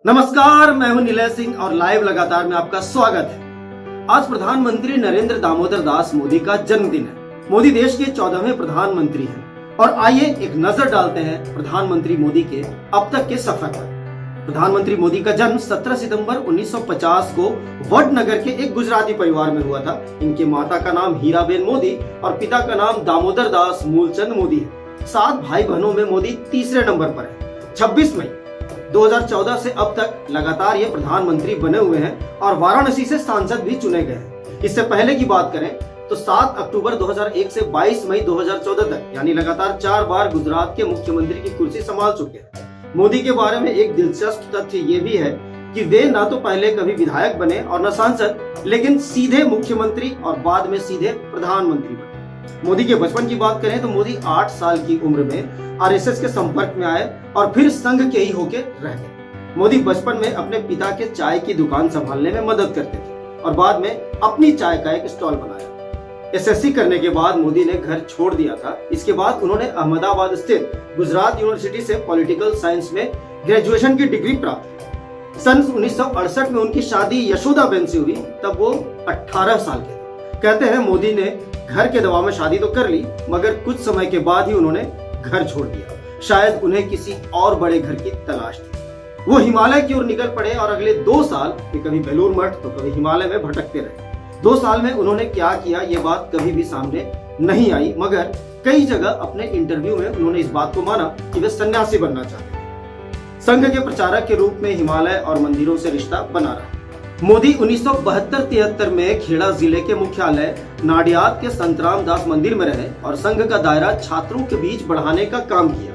नमस्कार, मैं हूं निलय सिंह और लाइव लगातार में आपका स्वागत है। आज प्रधानमंत्री नरेंद्र दामोदर दास मोदी का जन्मदिन है। मोदी देश के 14वें प्रधानमंत्री हैं और आइए एक नजर डालते हैं प्रधानमंत्री मोदी के अब तक के सफर पर। प्रधानमंत्री मोदी का जन्म 17 सितंबर 1950 को वडनगर के एक गुजराती परिवार में हुआ था। इनके माता का नाम हीराबेन मोदी और पिता का नाम दामोदर दास मूलचंद मोदी है। 7 भाई बहनों में मोदी तीसरे नंबर पर है। 26 मई 2014 से अब तक लगातार ये प्रधानमंत्री बने हुए हैं और वाराणसी से सांसद भी चुने गए हैं। इससे पहले की बात करें तो 7 अक्टूबर 2001 से 22 मई 2014 तक यानी लगातार 4 बार गुजरात के मुख्यमंत्री की कुर्सी संभाल चुके हैं। मोदी के बारे में एक दिलचस्प तथ्य ये भी है कि वे ना तो पहले कभी विधायक बने और न सांसद, लेकिन सीधे मुख्यमंत्री और बाद में सीधे प्रधानमंत्री बने। मोदी के बचपन की बात करें तो मोदी 8 साल की उम्र में आरएसएस के संपर्क में आए और फिर संघ के ही होके रह गए। मोदी बचपन में अपने पिता के चाय की दुकान संभालने में मदद करते थे और बाद में अपनी चाय का एक स्टॉल बनाया। एसएससी करने के बाद मोदी ने घर छोड़ दिया था। इसके बाद उन्होंने अहमदाबाद स्थित गुजरात यूनिवर्सिटी से पॉलिटिकल साइंस में ग्रेजुएशन की डिग्री प्राप्त की। सन 1968 में उनकी शादी यशोदाबेन से हुई, तब वो 18 साल के थे। कहते हैं मोदी ने घर के दबाव में शादी तो कर ली, मगर कुछ समय के बाद ही उन्होंने घर छोड़ दिया। शायद उन्हें किसी और बड़े घर की तलाश थी। वो हिमालय की ओर निकल पड़े और अगले 2 साल कभी बेलूर मठ तो कभी हिमालय में भटकते रहे। 2 साल में उन्होंने क्या किया ये बात कभी भी सामने नहीं आई, मगर कई जगह अपने इंटरव्यू में उन्होंने इस बात को माना कि वे सन्यासी बनना चाहते थे। संघ के प्रचारक के रूप में हिमालय और मंदिरों से रिश्ता बना रहा। मोदी 1972-73 में खेड़ा जिले के मुख्यालय नाडियाद के संतराम दास मंदिर में रहे और संघ का दायरा छात्रों के बीच बढ़ाने का काम किया।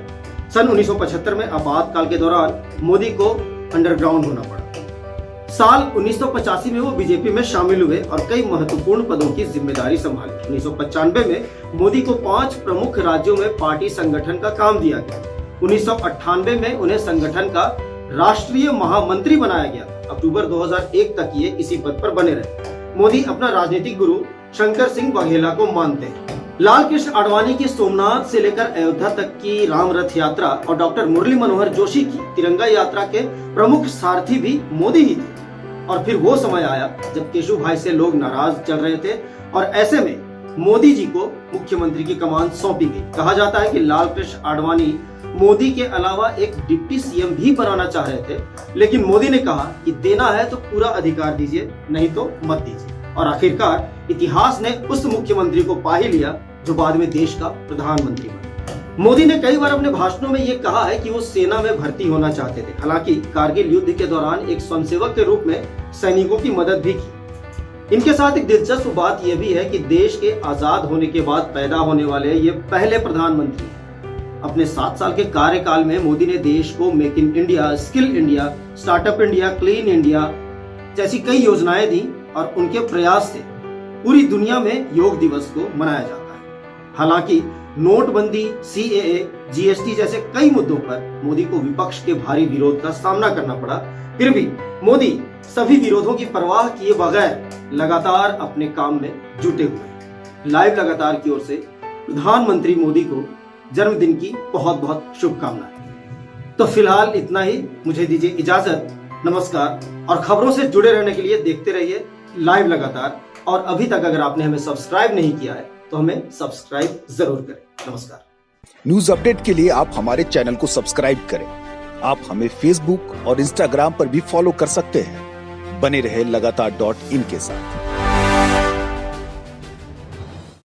सन 1975 में आपातकाल के दौरान मोदी को अंडरग्राउंड होना पड़ा। साल 1985 में वो बीजेपी में शामिल हुए और कई महत्वपूर्ण पदों की जिम्मेदारी संभाली। 1995 में मोदी को 5 प्रमुख राज्यों में पार्टी संगठन का काम दिया गया। 1998 में उन्हें संगठन का राष्ट्रीय महामंत्री बनाया गया। अक्टूबर 2001 तक ये इसी पद पर बने रहे। मोदी अपना राजनीतिक गुरु शंकर सिंह वाघेला को मानते हैं। लाल कृष्ण आडवाणी की सोमनाथ से लेकर अयोध्या तक की राम रथ यात्रा और डॉक्टर मुरली मनोहर जोशी की तिरंगा यात्रा के प्रमुख सारथी भी मोदी ही थे। और फिर वो समय आया जब केशु भाई से लोग नाराज चल रहे थे और ऐसे में मोदी जी को मुख्यमंत्री की कमान सौंपी गई। कहा जाता है कि लाल कृष्ण आडवाणी मोदी के अलावा एक डिप्टी सीएम भी बनाना चाह रहे थे, लेकिन मोदी ने कहा कि देना है तो पूरा अधिकार दीजिए, नहीं तो मत दीजिए। और आखिरकार इतिहास ने उस मुख्यमंत्री को पा ही लिया जो बाद में देश का प्रधानमंत्री बना। मोदी ने कई बार अपने भाषणों में ये कहा है कि वो सेना में भर्ती होना चाहते थे। हालांकि कारगिल युद्ध के दौरान एक स्वयंसेवक के रूप में सैनिकों की मदद भी की। इनके साथ एक दिलचस्प बात यह भी है कि देश के आजाद होने के बाद पैदा होने वाले ये पहले प्रधानमंत्री हैं। अपने 7 साल के कार्यकाल में मोदी ने देश को make in India, skill India, startup India, clean India जैसी कई योजनाएं दी और उनके प्रयास से पूरी दुनिया में योग दिवस को मनाया जाता है। हालांकि नोटबंदी, सीएए, जीएसटी जैसे कई मुद्दों पर मोदी को विपक्ष के भारी विरोध का सामना करना पड़ा। फिर भी मोदी सभी विरोधों की परवाह किए बगैर लगातार अपने काम में जुटे हुए हैं। लाइव लगातार की ओर से प्रधानमंत्री मोदी को जन्मदिन की बहुत बहुत शुभकामनाएं। तो फिलहाल इतना ही, मुझे दीजिए इजाजत। नमस्कार। और खबरों से जुड़े रहने के लिए देखते रहिए लाइव लगातार। और अभी तक अगर आपने हमें सब्सक्राइब नहीं किया है तो हमें सब्सक्राइब जरूर करें। नमस्कार। न्यूज अपडेट के लिए आप हमारे चैनल को सब्सक्राइब करें। आप हमें फेसबुक और इंस्टाग्राम पर भी फॉलो कर सकते हैं। बने रहे लगातार.in के साथ।